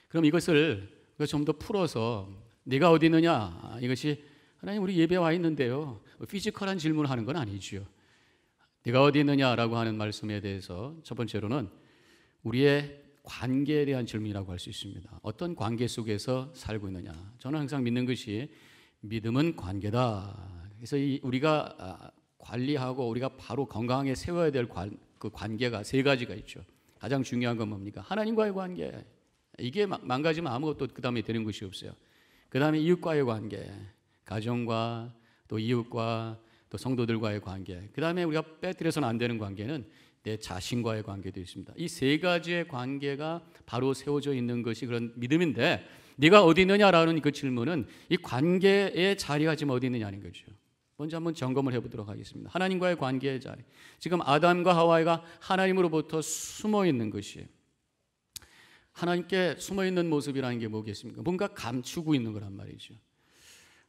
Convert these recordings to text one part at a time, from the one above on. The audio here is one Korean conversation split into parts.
그럼 이것을 좀 더 풀어서 네가 어디 있느냐, 이것이 하나님 우리 예배 와 있는데요, 피지컬한 질문을 하는 건 아니죠. 네가 어디 있느냐라고 하는 말씀에 대해서 첫 번째로는 우리의 관계에 대한 질문이라고 할 수 있습니다. 어떤 관계 속에서 살고 있느냐. 저는 항상 믿는 것이 믿음은 관계다. 그래서 우리가 관리하고 우리가 바로 건강하게 세워야 될 그 관계가 세 가지가 있죠. 가장 중요한 건 뭡니까? 하나님과의 관계. 이게 망가지면 아무것도 그 다음에 되는 것이 없어요. 그 다음에 이웃과의 관계, 가정과 또 이웃과 또 성도들과의 관계, 그 다음에 우리가 빼뜨려서는 안 되는 관계는 내 자신과의 관계도 있습니다. 이 세 가지의 관계가 바로 세워져 있는 것이 그런 믿음인데, 네가 어디 있느냐라는 그 질문은 이 관계의 자리가 지금 어디 있느냐는 거죠. 먼저 한번 점검을 해보도록 하겠습니다. 하나님과의 관계의 자리. 지금 아담과 하와가 하나님으로부터 숨어 있는 것이, 하나님께 숨어 있는 모습이라는 게 뭐겠습니까? 뭔가 감추고 있는 거란 말이죠.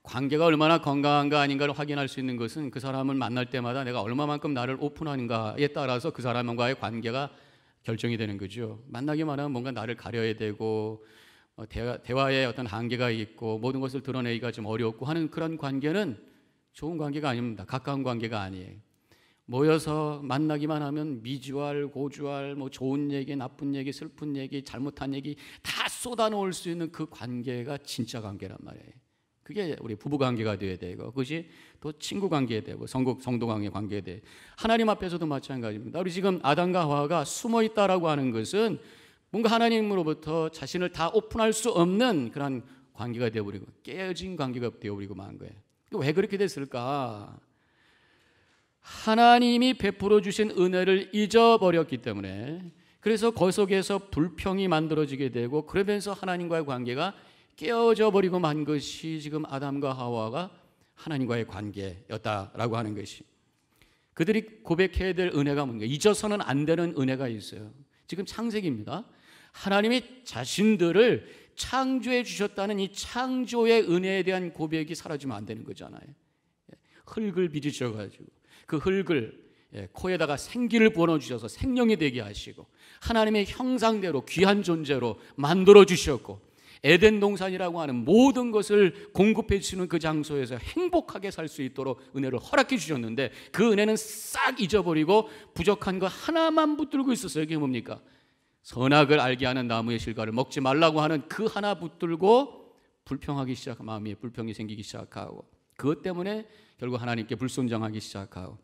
관계가 얼마나 건강한가 아닌가를 확인할 수 있는 것은 그 사람을 만날 때마다 내가 얼마만큼 나를 오픈하는가에 따라서 그 사람과의 관계가 결정이 되는 거죠. 만나기만 하면 뭔가 나를 가려야 되고 대화에 어떤 한계가 있고 모든 것을 드러내기가 좀 어렵고 하는 그런 관계는 좋은 관계가 아닙니다. 가까운 관계가 아니에요. 모여서 만나기만 하면 미주알, 고주알, 뭐 좋은 얘기, 나쁜 얘기, 슬픈 얘기, 잘못한 얘기 다 쏟아놓을 수 있는 그 관계가 진짜 관계란 말이에요. 그게 우리 부부 관계가 되어야 되고, 그것이 또 친구 관계에 되고, 성도 관계에 되고, 하나님 앞에서도 마찬가지입니다. 우리 지금 아담과 하와가 숨어 있다라고 하는 것은 뭔가 하나님으로부터 자신을 다 오픈할 수 없는 그런 관계가 되어버리고, 깨어진 관계가 되어버리고 만 거예요. 왜 그렇게 됐을까? 하나님이 베풀어 주신 은혜를 잊어버렸기 때문에, 그래서 그 속에서 불평이 만들어지게 되고, 그러면서 하나님과의 관계가 깨어져 버리고 만 것이 지금 아담과 하와가 하나님과의 관계였다라고 하는 것이, 그들이 고백해야 될 은혜가 뭔가, 잊어서는 안 되는 은혜가 있어요. 지금 창세기입니다. 하나님이 자신들을 창조해 주셨다는 이 창조의 은혜에 대한 고백이 사라지면 안 되는 거잖아요. 흙을 빚으셔가지고 그 흙을 코에다가 생기를 부어주셔서 생명이 되게 하시고 하나님의 형상대로 귀한 존재로 만들어 주셨고, 에덴 동산이라고 하는 모든 것을 공급해 주시는 그 장소에서 행복하게 살 수 있도록 은혜를 허락해 주셨는데, 그 은혜는 싹 잊어버리고 부족한 거 하나만 붙들고 있었어요. 이게 뭡니까? 선악을 알게 하는 나무의 실과를 먹지 말라고 하는 그 하나 붙들고 불평하기 시작하고, 마음에 불평이 생기기 시작하고, 그것 때문에 결국 하나님께 불순종하기 시작하고,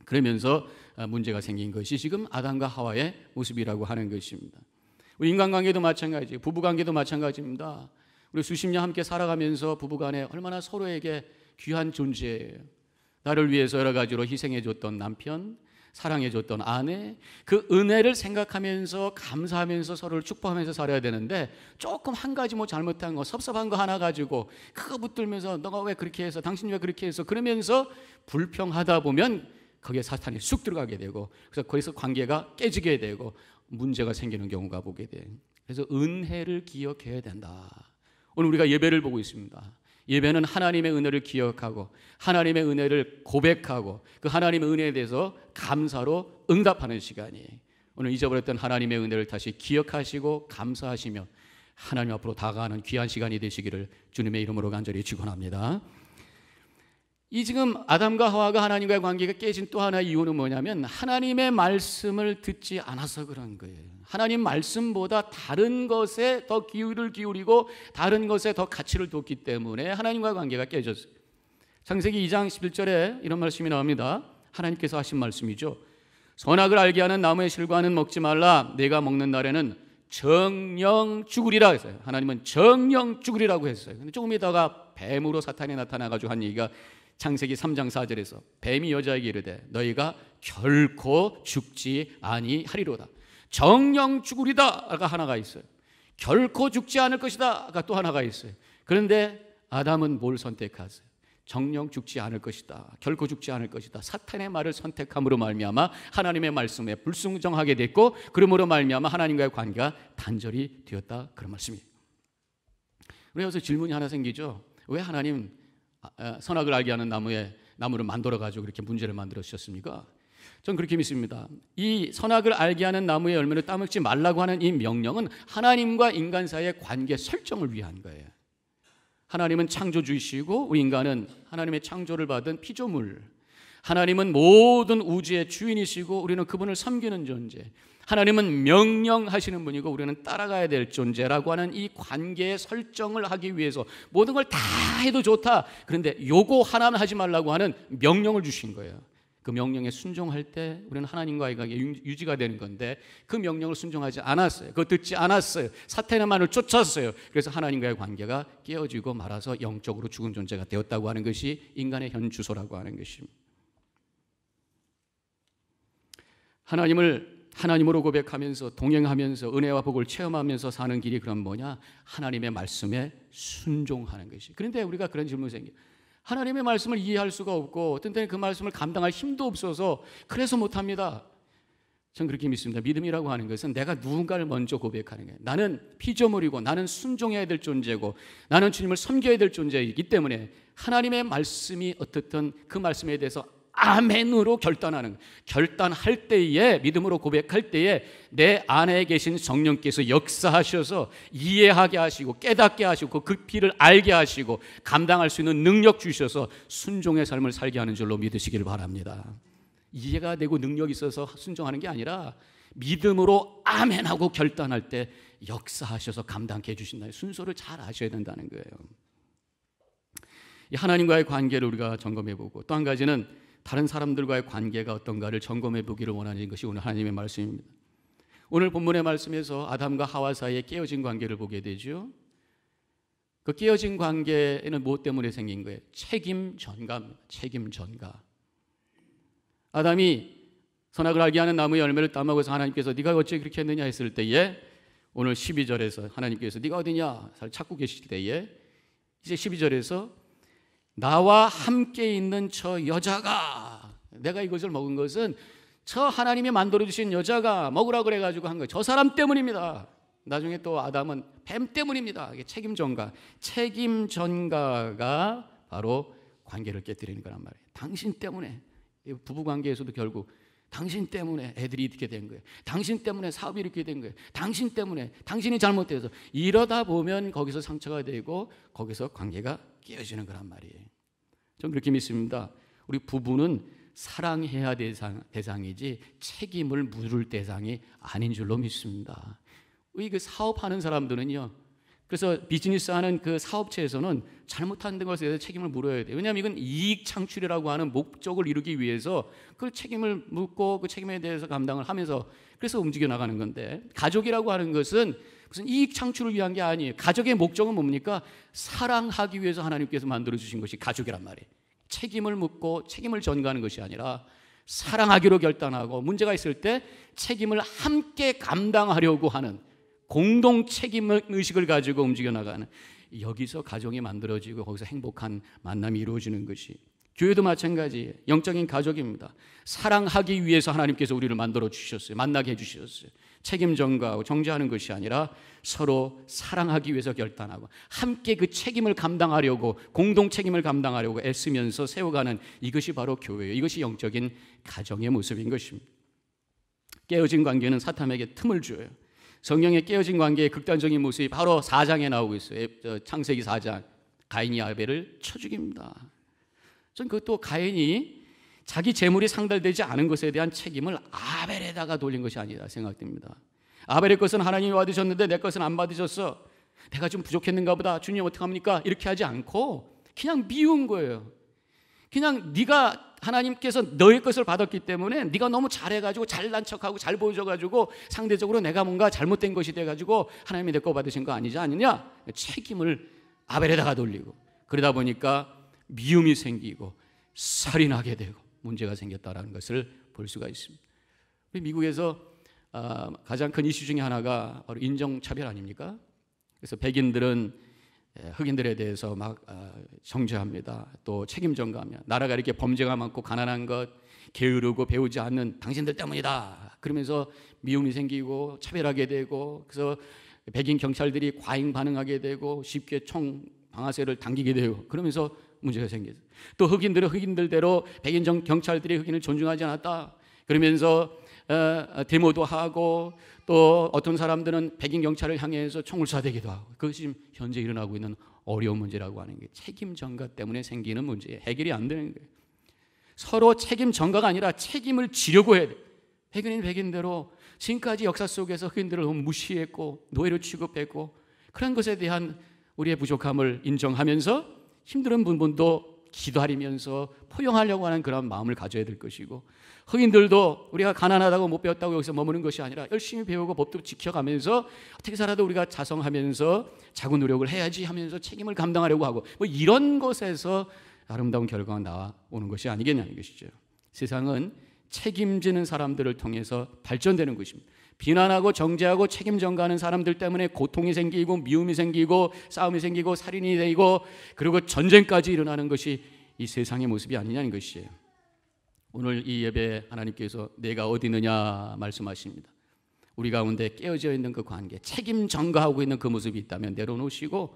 그러면서 문제가 생긴 것이 지금 아담과 하와의 모습이라고 하는 것입니다. 우리 인간관계도 마찬가지예요. 부부관계도 마찬가지입니다. 우리 수십 년 함께 살아가면서 부부간에 얼마나 서로에게 귀한 존재예요. 나를 위해서 여러 가지로 희생해줬던 남편, 사랑해줬던 아내, 그 은혜를 생각하면서 감사하면서 서로를 축복하면서 살아야 되는데, 조금 한 가지 뭐 잘못한 거, 섭섭한 거 하나 가지고 그거 붙들면서 너가 왜 그렇게 해서, 당신 왜 그렇게 해서, 그러면서 불평하다 보면 거기에 사탄이 쑥 들어가게 되고, 그래서 거기서 관계가 깨지게 되고 문제가 생기는 경우가 보게 돼요. 그래서 은혜를 기억해야 된다. 오늘 우리가 예배를 보고 있습니다. 예배는 하나님의 은혜를 기억하고 하나님의 은혜를 고백하고 그 하나님의 은혜에 대해서 감사로 응답하는 시간이에요. 오늘 잊어버렸던 하나님의 은혜를 다시 기억하시고 감사하시며 하나님 앞으로 다가가는 귀한 시간이 되시기를 주님의 이름으로 간절히 축원합니다. 이 지금 아담과 하와가 하나님과의 관계가 깨진 또 하나의 이유는 뭐냐면, 하나님의 말씀을 듣지 않아서 그런 거예요. 하나님 말씀보다 다른 것에 더 기울을 기울이고 다른 것에 더 가치를 뒀기 때문에 하나님과의 관계가 깨졌어요. 창세기 2장 11절에 이런 말씀이 나옵니다. 하나님께서 하신 말씀이죠. 선악을 알게 하는 나무의 실과는 먹지 말라. 내가 먹는 날에는 정령 죽으리라 했어요. 하나님은 정령 죽으리라고 했어요. 근데 조금 있다가 뱀으로 사탄이 나타나가지고 한 얘기가 창세기 3장 4절에서 뱀이 여자에게 이르되 너희가 결코 죽지 아니하리로다. 정령 죽으리다가 하나가 있어요. 결코 죽지 않을 것이다가 또 하나가 있어요. 그런데 아담은 뭘 선택하세요? 정령 죽지 않을 것이다, 결코 죽지 않을 것이다, 사탄의 말을 선택함으로 말미암아 하나님의 말씀에 불순종하게 됐고, 그러므로 말미암아 하나님과의 관계가 단절이 되었다, 그런 말씀이에요. 그래서 질문이 하나 생기죠. 왜 하나님 선악을 알게 하는 나무를 만들어 가지고 이렇게 문제를 만들어 주셨습니까? 전 그렇게 믿습니다. 이 선악을 알게 하는 나무의 열매를 따먹지 말라고 하는 이 명령은 하나님과 인간 사이의 관계 설정을 위한 거예요. 하나님은 창조주이시고 우리 인간은 하나님의 창조를 받은 피조물. 하나님은 모든 우주의 주인이시고 우리는 그분을 섬기는 존재. 하나님은 명령하시는 분이고 우리는 따라가야 될 존재라고 하는 이 관계의 설정을 하기 위해서 모든 걸 다 해도 좋다. 그런데 요거 하나는 하지 말라고 하는 명령을 주신 거예요. 그 명령에 순종할 때 우리는 하나님과의 관계 유지가 되는 건데 그 명령을 순종하지 않았어요. 그거 듣지 않았어요. 사탄의 말을 쫓았어요. 그래서 하나님과의 관계가 깨어지고 말아서 영적으로 죽은 존재가 되었다고 하는 것이 인간의 현 주소라고 하는 것입니다. 하나님을 하나님으로 고백하면서 동행하면서 은혜와 복을 체험하면서 사는 길이 그럼 뭐냐? 하나님의 말씀에 순종하는 것이. 그런데 우리가 그런 질문이 생겨요. 하나님의 말씀을 이해할 수가 없고 어떤 때는 그 말씀을 감당할 힘도 없어서 그래서 못합니다. 전 그렇게 믿습니다. 믿음이라고 하는 것은 내가 누군가를 먼저 고백하는 거예요. 나는 피조물이고 나는 순종해야 될 존재고 나는 주님을 섬겨야 될 존재이기 때문에 하나님의 말씀이 어떻든 그 말씀에 대해서 아멘으로 결단하는, 결단할 때에 믿음으로 고백할 때에 내 안에 계신 성령께서 역사하셔서 이해하게 하시고 깨닫게 하시고 그 깊이를 알게 하시고 감당할 수 있는 능력 주셔서 순종의 삶을 살게 하는 줄로 믿으시길 바랍니다. 이해가 되고 능력이 있어서 순종하는 게 아니라 믿음으로 아멘하고 결단할 때 역사하셔서 감당케 해주신다는 순서를 잘 아셔야 된다는 거예요. 이 하나님과의 관계를 우리가 점검해보고 또 한 가지는 다른 사람들과의 관계가 어떤가를 점검해 보기를 원하는 것이 오늘 하나님의 말씀입니다. 오늘 본문의 말씀에서 아담과 하와 사이에 깨어진 관계를 보게 되죠. 그 깨어진 관계는 무엇 때문에 생긴 거예요? 책임 전가입니다. 책임 전가. 아담이 선악을 알게 하는 나무의 열매를 따먹어서 하나님께서 네가 어찌 그렇게 했느냐 했을 때에 오늘 12절에서 하나님께서 네가 어디냐 찾고 계실 때에 이제 12절에서 나와 함께 있는 저 여자가, 내가 이것을 먹은 것은 저 하나님이 만들어주신 여자가 먹으라고 그래가지고 한 거예요. 저 사람 때문입니다. 나중에 또 아담은 뱀 때문입니다. 이게 책임 전가. 책임 전가가 바로 관계를 깨뜨리는 거란 말이에요. 당신 때문에. 부부 관계에서도 결국 당신 때문에 애들이 이렇게 된 거예요. 당신 때문에 사업이 이렇게 된 거예요. 당신 때문에, 당신이 잘못돼서. 이러다 보면 거기서 상처가 되고 거기서 관계가 깨어지는 거란 말이에요. 저는 그렇게 믿습니다. 우리 부부는 사랑해야 대상이지 책임을 물을 대상이 아닌 줄로 믿습니다. 우리 그 사업하는 사람들은요, 그래서 비즈니스하는 그 사업체에서는 잘못한 것에 대해서 책임을 물어야 돼요. 왜냐하면 이건 이익 창출이라고 하는 목적을 이루기 위해서 그 책임을 묻고 그 책임에 대해서 감당을 하면서 그래서 움직여 나가는 건데, 가족이라고 하는 것은 무슨 이익 창출을 위한 게 아니에요. 가족의 목적은 뭡니까? 사랑하기 위해서 하나님께서 만들어주신 것이 가족이란 말이에요. 책임을 묻고 책임을 전가하는 것이 아니라 사랑하기로 결단하고 문제가 있을 때 책임을 함께 감당하려고 하는 공동 책임 의식을 가지고 움직여 나가는, 여기서 가정이 만들어지고 거기서 행복한 만남이 이루어지는 것이, 교회도 마찬가지예요. 영적인 가족입니다. 사랑하기 위해서 하나님께서 우리를 만들어 주셨어요. 만나게 해주셨어요. 책임 전가하고 정죄하는 것이 아니라 서로 사랑하기 위해서 결단하고 함께 그 책임을 감당하려고, 공동 책임을 감당하려고 애쓰면서 세워가는, 이것이 바로 교회예요. 이것이 영적인 가정의 모습인 것입니다. 깨어진 관계는 사탄에게 틈을 줘요. 성령의 깨어진 관계의 극단적인 모습이 바로 4장에 나오고 있어요. 창세기 4장, 가인이 아벨을 쳐 죽입니다. 전 그것도 가인이 자기 재물이 상달되지 않은 것에 대한 책임을 아벨에다가 돌린 것이 아니라 생각됩니다. 아벨의 것은 하나님이 받으셨는데 내 것은 안 받으셨어. 내가 좀 부족했는가 보다. 주님 어떡합니까? 이렇게 하지 않고 그냥 미운 거예요. 그냥 네가, 하나님께서 너의 것을 받았기 때문에 네가 너무 잘해가지고 잘난 척하고 잘 보여줘가지고 상대적으로 내가 뭔가 잘못된 것이 돼가지고 하나님이 내 거 받으신 거 아니지 않느냐? 책임을 아벨에다가 돌리고, 그러다 보니까 미움이 생기고 살인하게 되고 문제가 생겼다는 것을 볼 수가 있습니다. 미국에서 가장 큰 이슈 중에 하나가 바로 인종차별 아닙니까? 그래서 백인들은 흑인들에 대해서 막 정죄합니다. 또 책임 전가하며 나라가 이렇게 범죄가 많고 가난한 것, 게으르고 배우지 않는 당신들 때문이다. 그러면서 미움이 생기고 차별하게 되고, 그래서 백인 경찰들이 과잉 반응하게 되고 쉽게 총 방아쇠를 당기게 되고, 그러면서 문제가 생겨요. 또 흑인들은 흑인들대로 백인 경찰들이 흑인을 존중하지 않았다. 그러면서 데모도 하고 또 어떤 사람들은 백인 경찰을 향해서 총을 쏴대기도 하고 그것이 지금 현재 일어나고 있는 어려운 문제라고 하는 게 책임 전가 때문에 생기는 문제예요. 해결이 안 되는 거예요. 서로 책임 전가가 아니라 책임을 지려고 해야 돼요. 백인인 백인대로 지금까지 역사 속에서 흑인들을 너무 무시했고 노예로 취급했고 그런 것에 대한 우리의 부족함을 인정하면서 힘든 부분도 기다리면서 포용하려고 하는 그런 마음을 가져야 될 것이고 흑인들도 우리가 가난하다고 못 배웠다고 여기서 머무는 것이 아니라 열심히 배우고 법도 지켜가면서 어떻게 살아도 우리가 자성하면서 자구 노력을 해야지 하면서 책임을 감당하려고 하고 뭐 이런 것에서 아름다운 결과가 나오는 것이 아니겠냐는 것이죠. 세상은 책임지는 사람들을 통해서 발전되는 것입니다. 비난하고 정죄하고 책임 전가하는 사람들 때문에 고통이 생기고 미움이 생기고 싸움이 생기고 살인이 되고 그리고 전쟁까지 일어나는 것이 이 세상의 모습이 아니냐는 것이에요. 오늘 이 예배에 하나님께서 내가 어디 있느냐 말씀하십니다. 우리 가운데 깨어져 있는 그 관계, 책임 전가하고 있는 그 모습이 있다면 내려놓으시고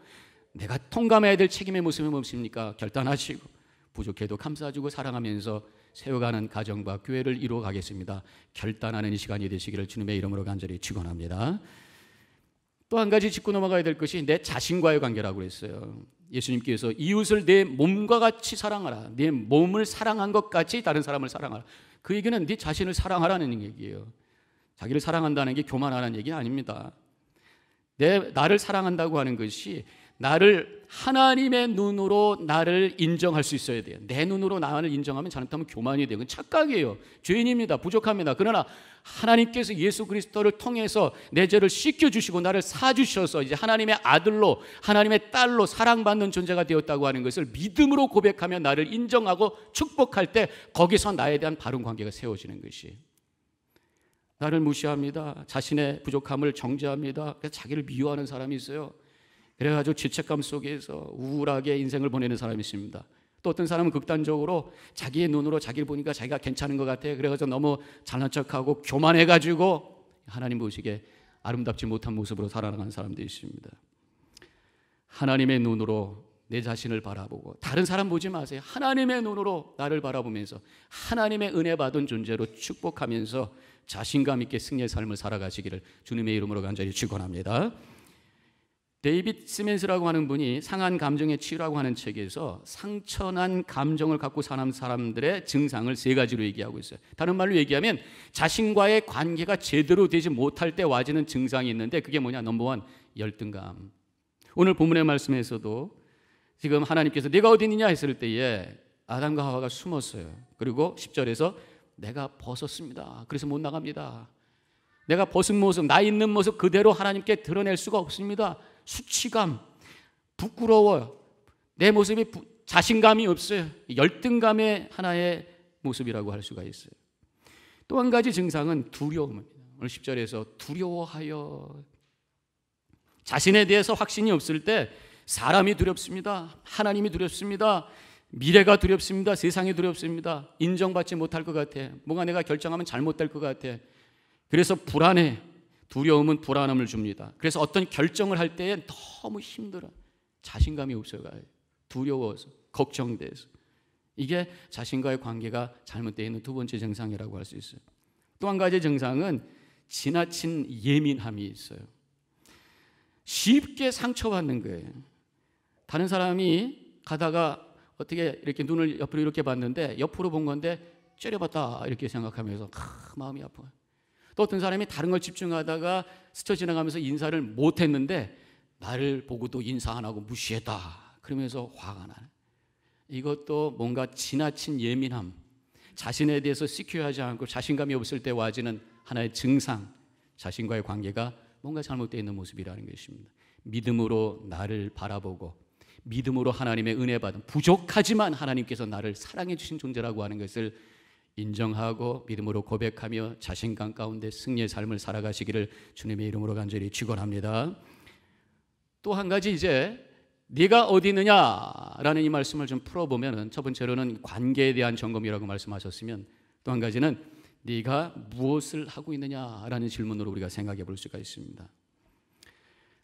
내가 통감해야 될 책임의 모습이 무엇입니까? 결단하시고 부족해도 감싸주고 사랑하면서 세워가는 가정과 교회를 이루어 가겠습니다. 결단하는 이 시간이 되시기를 주님의 이름으로 간절히 축원합니다. 또 한 가지 짚고 넘어가야 될 것이 내 자신과의 관계라고 했어요. 예수님께서 이웃을 내 몸과 같이 사랑하라. 내 몸을 사랑한 것 같이 다른 사람을 사랑하라. 그 얘기는 네 자신을 사랑하라는 얘기예요. 자기를 사랑한다는 게 교만하라는 얘기 아닙니다. 나를 사랑한다고 하는 것이 나를 하나님의 눈으로 나를 인정할 수 있어야 돼요. 내 눈으로 나를 인정하면 잘못하면 교만이 돼요. 그건 착각이에요. 죄인입니다. 부족합니다. 그러나 하나님께서 예수 그리스도를 통해서 내 죄를 씻겨주시고 나를 사주셔서 이제 하나님의 아들로 하나님의 딸로 사랑받는 존재가 되었다고 하는 것을 믿음으로 고백하며 나를 인정하고 축복할 때 거기서 나에 대한 바른 관계가 세워지는 것이 나를 무시합니다. 자신의 부족함을 정죄합니다. 그래서 자기를 미워하는 사람이 있어요. 그래가지고 죄책감 속에서 우울하게 인생을 보내는 사람이 있습니다. 또 어떤 사람은 극단적으로 자기의 눈으로 자기를 보니까 자기가 괜찮은 것 같아. 그래가지고 너무 잘난 척하고 교만해가지고 하나님 보시기에 아름답지 못한 모습으로 살아가는 사람도 있습니다. 하나님의 눈으로 내 자신을 바라보고 다른 사람 보지 마세요. 하나님의 눈으로 나를 바라보면서 하나님의 은혜 받은 존재로 축복하면서 자신감 있게 승리의 삶을 살아가시기를 주님의 이름으로 간절히 축원합니다. 데이빗 시멘스라고 하는 분이 상한 감정의 치유라고 하는 책에서 상처난 감정을 갖고 사는 사람들의 증상을 3가지로 얘기하고 있어요. 다른 말로 얘기하면 자신과의 관계가 제대로 되지 못할 때 와지는 증상이 있는데 그게 뭐냐? 넘버 1, 열등감. 오늘 본문의 말씀에서도 지금 하나님께서 네가 어디 있느냐 했을 때에 아담과 하와가 숨었어요. 그리고 10절에서 내가 벗었습니다. 그래서 못 나갑니다. 내가 벗은 모습, 나 있는 모습 그대로 하나님께 드러낼 수가 없습니다. 수치감, 부끄러워요. 내 모습이 자신감이 없어요. 열등감의 하나의 모습이라고 할 수가 있어요. 또 한 가지 증상은 두려움입니다. 오늘 10절에서 두려워하여 자신에 대해서 확신이 없을 때 사람이 두렵습니다. 하나님이 두렵습니다. 미래가 두렵습니다. 세상이 두렵습니다. 인정받지 못할 것 같아. 뭔가 내가 결정하면 잘못될 것 같아. 그래서 불안해. 두려움은 불안함을 줍니다. 그래서 어떤 결정을 할 때에 너무 힘들어. 자신감이 없어가요. 두려워서, 걱정돼서. 이게 자신과의 관계가 잘못되어 있는 2번째 증상이라고 할 수 있어요. 또 한 가지 증상은 지나친 예민함이 있어요. 쉽게 상처받는 거예요. 다른 사람이 가다가 어떻게 이렇게 눈을 옆으로 이렇게 봤는데 옆으로 본 건데 째려봤다 이렇게 생각하면서 마음이 아파요. 또 어떤 사람이 다른 걸 집중하다가 스쳐 지나가면서 인사를 못했는데 나를 보고도 인사 안 하고 무시했다 그러면서 화가 나요. 이것도 뭔가 지나친 예민함, 자신에 대해서 시큐하지 않고 자신감이 없을 때 와지는 하나의 증상, 자신과의 관계가 뭔가 잘못되어 있는 모습이라는 것입니다. 믿음으로 나를 바라보고 믿음으로 하나님의 은혜 받은 부족하지만 하나님께서 나를 사랑해 주신 존재라고 하는 것을 인정하고 믿음으로 고백하며 자신감 가운데 승리의 삶을 살아가시기를 주님의 이름으로 간절히 축원합니다. 또 한 가지 이제 네가 어디 있느냐라는 이 말씀을 좀 풀어보면 첫 번째로는 관계에 대한 점검이라고 말씀하셨으면 또 한 가지는 네가 무엇을 하고 있느냐라는 질문으로 우리가 생각해 볼 수가 있습니다.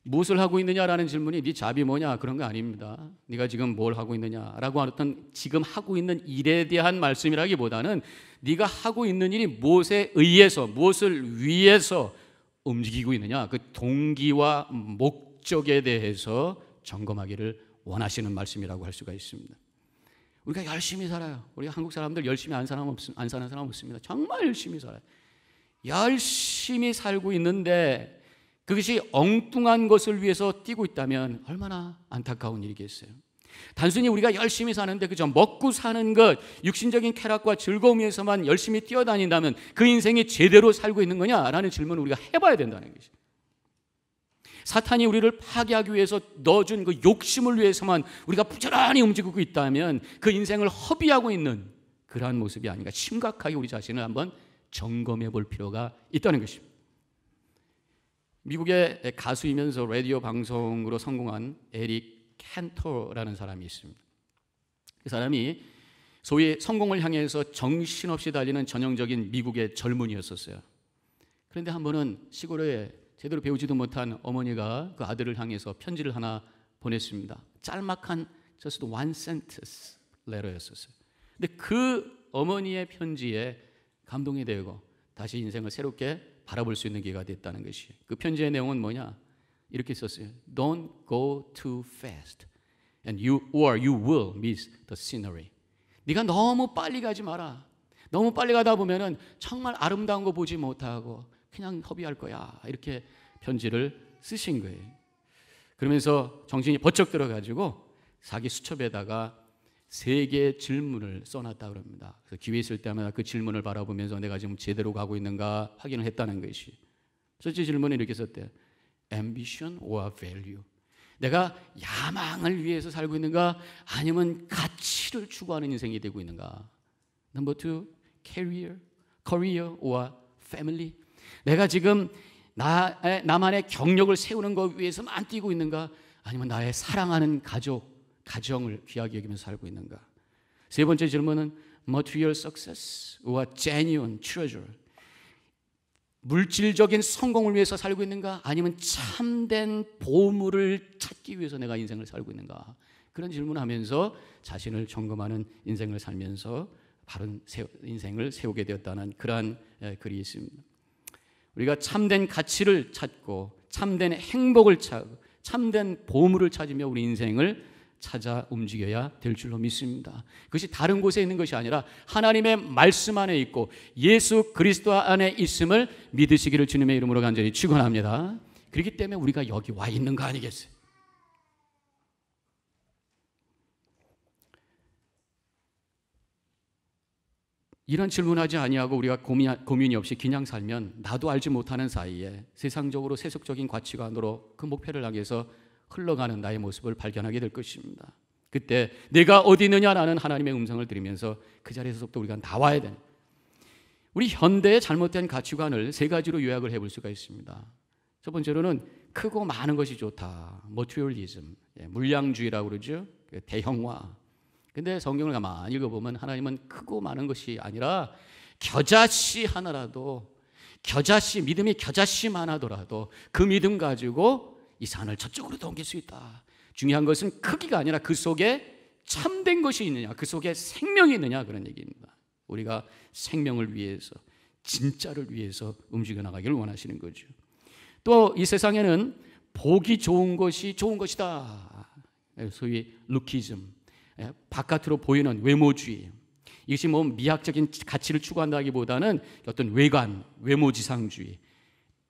무엇을 하고 있느냐라는 질문이 네 잡이 뭐냐 그런 거 아닙니다. 네가 지금 뭘 하고 있느냐라고 어떤 지금 하고 있는 일에 대한 말씀이라기보다는 네가 하고 있는 일이 무엇에 의해서 무엇을 위해서 움직이고 있느냐 그 동기와 목적에 대해서 점검하기를 원하시는 말씀이라고 할 수가 있습니다. 우리가 열심히 살아요. 우리 한국 사람들 열심히 안 사는 사람 없습니다. 정말 열심히 살아요. 열심히 살고 있는데 그것이 엉뚱한 것을 위해서 뛰고 있다면 얼마나 안타까운 일이겠어요. 단순히 우리가 열심히 사는데 그저 먹고 사는 것, 육신적인 쾌락과 즐거움 위해서만 열심히 뛰어다닌다면 그 인생이 제대로 살고 있는 거냐라는 질문을 우리가 해봐야 된다는 것이죠. 사탄이 우리를 파괴하기 위해서 넣어준 그 욕심을 위해서만 우리가 부지런히 움직이고 있다면 그 인생을 허비하고 있는 그러한 모습이 아닌가, 심각하게 우리 자신을 한번 점검해 볼 필요가 있다는 것입니다. 미국의 가수이면서 라디오 방송으로 성공한 에릭 캔터라는 사람이 있습니다. 그 사람이 소위 성공을 향해서 정신없이 달리는 전형적인 미국의 젊은이였었어요. 그런데 한 번은 시골에 제대로 배우지도 못한 어머니가 그 아들을 향해서 편지를 하나 보냈습니다. 짤막한 just one sentence letter였었어요. 근데 그 어머니의 편지에 감동이 되고 다시 인생을 새롭게 바라볼 수 있는 기회가 됐다는 것이. 그 편지의 내용은 뭐냐? 이렇게 썼어요. Don't go too fast, and you will miss the scenery. 네가 너무 빨리 가지 마라. 너무 빨리 가다 보면은 정말 아름다운 거 보지 못하고 그냥 허비할 거야. 이렇게 편지를 쓰신 거예요. 그러면서 정신이 번쩍 들어가지고 자기 수첩에다가 3개의 질문을 써놨다 그럽니다. 그래서 기회 있을 때마다 그 질문을 바라보면서 내가 지금 제대로 가고 있는가 확인을 했다는 것이. 첫째 질문은 이렇게 썼대요. Ambition or value? 내가 야망을 위해서 살고 있는가 아니면 가치를 추구하는 인생이 되고 있는가? Number 2, career or family? 내가 지금 나만의 경력을 세우는 것 위해서만 뛰고 있는가 아니면 나의 사랑하는 가정을 귀하게 여기면서 살고 있는가? 세 번째 질문은 material success or genuine treasure? 물질적인 성공을 위해서 살고 있는가? 아니면 참된 보물을 찾기 위해서 내가 인생을 살고 있는가? 그런 질문을 하면서 자신을 점검하는 인생을 살면서 바른 인생을 세우게 되었다는 그러한 글이 있습니다. 우리가 참된 가치를 찾고 참된 행복을 찾고 참된 보물을 찾으며 우리 인생을 찾아 움직여야 될 줄로 믿습니다. 그것이 다른 곳에 있는 것이 아니라 하나님의 말씀 안에 있고 예수 그리스도 안에 있음을 믿으시기를 주님의 이름으로 간절히 축원합니다. 그렇기 때문에 우리가 여기 와 있는 거 아니겠어요? 이런 질문하지 아니하고 우리가 고민이 없이 그냥 살면 나도 알지 못하는 사이에 세상적으로 세속적인 가치관으로 그 목표를 향해서 흘러가는 나의 모습을 발견하게 될 것입니다. 그때 내가 어디 있느냐라는 하나님의 음성을 들으면서 그 자리에서부터 우리가 나와야 되는, 우리 현대의 잘못된 가치관을 3가지로 요약을 해볼 수가 있습니다. 첫 번째로는 크고 많은 것이 좋다, 머티리얼리즘, 물량주의라고 그러죠. 대형화. 근데 성경을 가만히 읽어보면 하나님은 크고 많은 것이 아니라 겨자씨 하나라도, 믿음이 겨자씨만 하더라도 그 믿음 가지고 이 산을 저쪽으로 옮길 수 있다. 중요한 것은 크기가 아니라 그 속에 참된 것이 있느냐, 그 속에 생명이 있느냐, 그런 얘기입니다. 우리가 생명을 위해서, 진짜를 위해서 움직여 나가기를 원하시는 거죠. 또 이 세상에는 보기 좋은 것이 좋은 것이다. 소위 루키즘, 바깥으로 보이는 외모주의. 이것이 뭐 미학적인 가치를 추구한다기보다는 어떤 외모지상주의,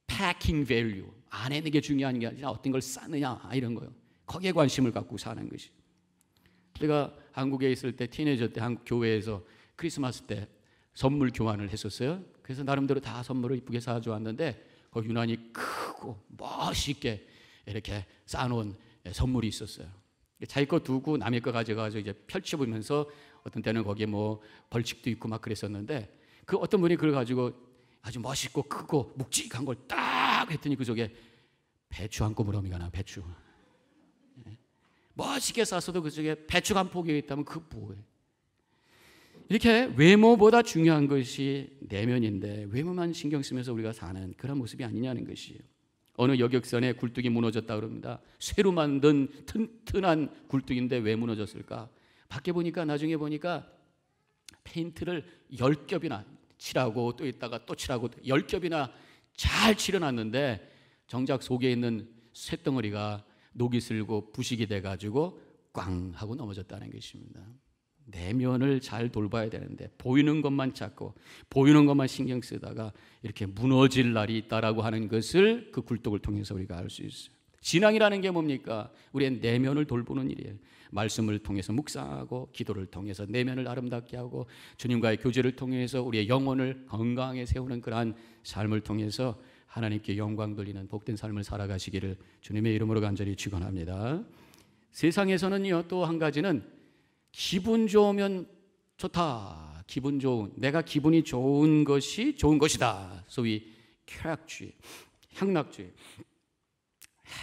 packing value, 안에 있는 게 중요한 게 아니라 어떤 걸 쌓느냐 이런 거요. 거기에 관심을 갖고 사는 것이. 제가 한국에 있을 때 티네이저 때 한국 교회에서 크리스마스 때 선물 교환을 했었어요. 그래서 나름대로 다 선물을 이쁘게 사주었는데 거기 유난히 크고 멋있게 이렇게 쌓아놓은 선물이 있었어요. 자기 거 두고 남의 거 가져가서 이제 펼쳐보면서 어떤 때는 거기에 뭐 벌칙도 있고 막 그랬었는데 그 어떤 분이 그걸 가지고 아주 멋있고 크고 묵직한 걸 딱 했더니 그 속에 배추 한 꼬무러미가 나. 배추 멋있게 쌌어도 그 속에 배추 한 포기 있다면 그 뭐예요? 이렇게 외모보다 중요한 것이 내면인데 외모만 신경 쓰면서 우리가 사는 그런 모습이 아니냐는 것이에요. 어느 여객선에 굴뚝이 무너졌다 그럽니다. 쇠로 만든 튼튼한 굴뚝인데 왜 무너졌을까? 밖에 보니까, 나중에 보니까 페인트를 10겹이나 칠하고 또 있다가 또 칠하고 10겹이나 잘 칠해놨는데 정작 속에 있는 쇳덩어리가 녹이 슬고 부식이 돼가지고 꽝 하고 넘어졌다는 것입니다. 내면을 잘 돌봐야 되는데 보이는 것만 찾고 보이는 것만 신경 쓰다가 이렇게 무너질 날이 있다라고 하는 것을 그 굴뚝을 통해서 우리가 알 수 있어요. 신앙이라는 게 뭡니까? 우리의 내면을 돌보는 일이에요. 말씀을 통해서 묵상하고 기도를 통해서 내면을 아름답게 하고 주님과의 교제를 통해서 우리의 영혼을 건강하게 세우는 그러한 삶을 통해서 하나님께 영광 돌리는 복된 삶을 살아가시기를 주님의 이름으로 간절히 축원합니다. 세상에서는요, 또 한 가지는 기분 좋으면 좋다, 기분 좋은, 내가 기분이 좋은 것이 좋은 것이다, 소위 쾌락주의, 향락주의,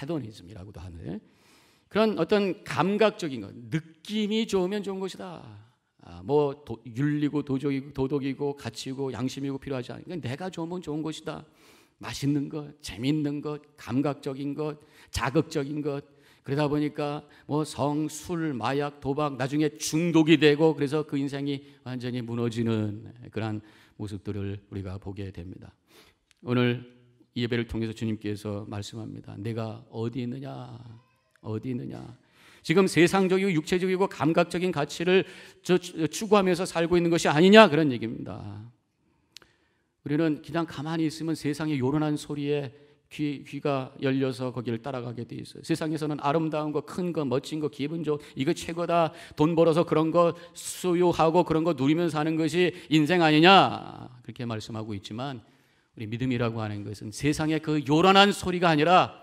헤도니즘이라고도 하는데, 그런 어떤 감각적인 것, 느낌이 좋으면 좋은 것이다. 윤리고 도덕이고 가치고 양심이고 필요하지 않으니까 내가 좋으면 좋은 것이다. 맛있는 것, 재밌는 것, 감각적인 것, 자극적인 것, 그러다 보니까 성, 술, 마약, 도박, 나중에 중독이 되고 그래서 그 인생이 완전히 무너지는 그러한 모습들을 우리가 보게 됩니다. 오늘 이 예배를 통해서 주님께서 말씀합니다. 내가 어디 있느냐? 어디 있느냐? 지금 세상적이고 육체적이고 감각적인 가치를 추구하면서 살고 있는 것이 아니냐, 그런 얘기입니다. 우리는 그냥 가만히 있으면 세상의 요란한 소리에 귀가 열려서 거기를 따라가게 돼 있어요. 세상에서는 아름다운 거, 큰 거, 멋진 거, 기분 좋은 이거 최고다, 돈 벌어서 그런 거 소유하고 그런 거 누리면서 사는 것이 인생 아니냐, 그렇게 말씀하고 있지만 우리 믿음이라고 하는 것은 세상의 그 요란한 소리가 아니라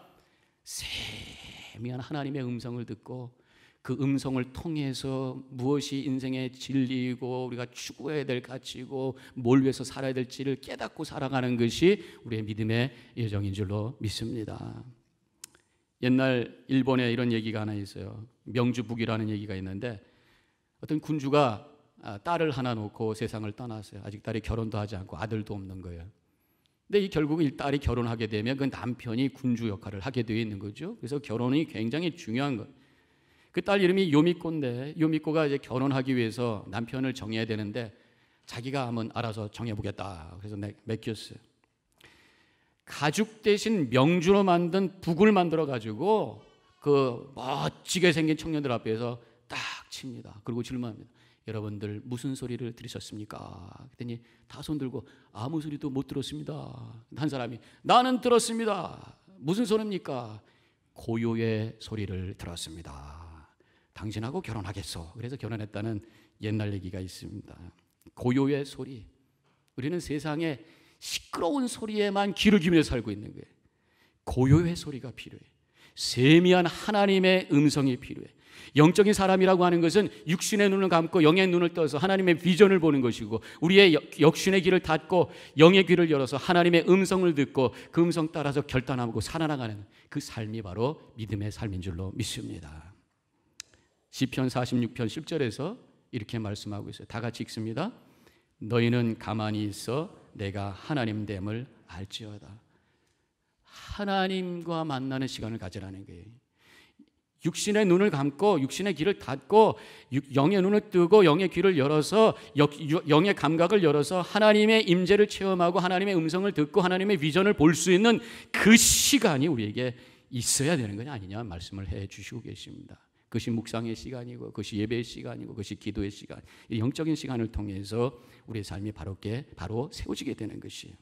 세미한 하나님의 음성을 듣고 그 음성을 통해서 무엇이 인생의 진리이고 우리가 추구해야 될 가치이고 뭘 위해서 살아야 될지를 깨닫고 살아가는 것이 우리의 믿음의 여정인 줄로 믿습니다. 옛날 일본에 이런 얘기가 하나 있어요. 명주북이라는 얘기가 있는데 어떤 군주가 딸을 하나 놓고 세상을 떠났어요. 아직 딸이 결혼도 하지 않고 아들도 없는 거예요. 근데 결국은 이 딸이 결혼하게 되면 그 남편이 군주 역할을 하게 되어 있는 거죠. 그래서 결혼이 굉장히 중요한 거예요. 그 딸 이름이 요미코인데 요미코가 이제 결혼하기 위해서 남편을 정해야 되는데 자기가 한번 알아서 정해보겠다. 그래서 맡겼어요. 가죽 대신 명주로 만든 북을 만들어 가지고 그 멋지게 생긴 청년들 앞에서 딱 칩니다. 그리고 질문합니다. 여러분들 무슨 소리를 들으셨습니까? 그랬더니 다 손 들고 아무 소리도 못 들었습니다. 한 사람이 나는 들었습니다. 무슨 소리입니까? 고요의 소리를 들었습니다. 당신하고 결혼하겠소. 그래서 결혼했다는 옛날 얘기가 있습니다. 고요의 소리. 우리는 세상에 시끄러운 소리에만 귀를 기울여 살고 있는 거예요. 고요의 소리가 필요해. 세미한 하나님의 음성이 필요해. 영적인 사람이라고 하는 것은 육신의 눈을 감고 영의 눈을 떠서 하나님의 비전을 보는 것이고 우리의 육신의 귀를 닫고 영의 귀를 열어서 하나님의 음성을 듣고 그 음성 따라서 결단하고 살아나가는 그 삶이 바로 믿음의 삶인 줄로 믿습니다. 시편 46편 10절에서 이렇게 말씀하고 있어요. 다 같이 읽습니다. 너희는 가만히 있어 내가 하나님 됨을 알지어다. 하나님과 만나는 시간을 가지라는 거예요. 육신의 눈을 감고 육신의 귀를 닫고 영의 눈을 뜨고 영의 귀를 열어서 영의 감각을 열어서 하나님의 임재를 체험하고 하나님의 음성을 듣고 하나님의 비전을 볼 수 있는 그 시간이 우리에게 있어야 되는 거 아니냐 말씀을 해 주시고 계십니다. 그것이 묵상의 시간이고 그것이 예배의 시간이고 그것이 기도의 시간, 이 영적인 시간을 통해서 우리의 삶이 바로 세워지게 되는 것이에요.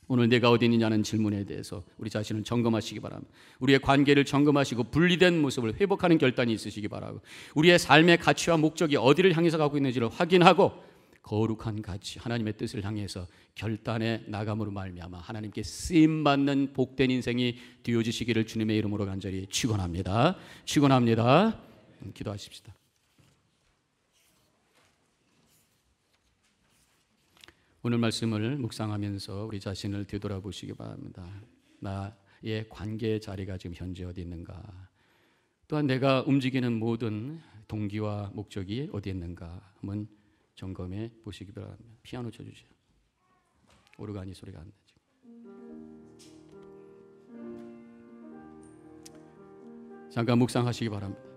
오늘 내가 어디 있느냐는 질문에 대해서 우리 자신을 점검하시기 바랍니다. 우리의 관계를 점검하시고 분리된 모습을 회복하는 결단이 있으시기 바라고 우리의 삶의 가치와 목적이 어디를 향해서 가고 있는지를 확인하고 거룩한 가치, 하나님의 뜻을 향해서 결단해 나감으로 말미암아 하나님께 쓰임받는 복된 인생이 되어지시기를 주님의 이름으로 간절히 축원합니다. 축원합니다. 기도하십시다. 오늘 말씀을 묵상하면서 우리 자신을 되돌아보시기 바랍니다. 나의 관계의 자리가 지금 현재 어디 있는가? 또한 내가 움직이는 모든 동기와 목적이 어디 있는가? 한번 점검해 보시기 바랍니다. 피아노 쳐주세요. 오르가니 소리가 안 나죠. 잠깐 묵상하시기 바랍니다.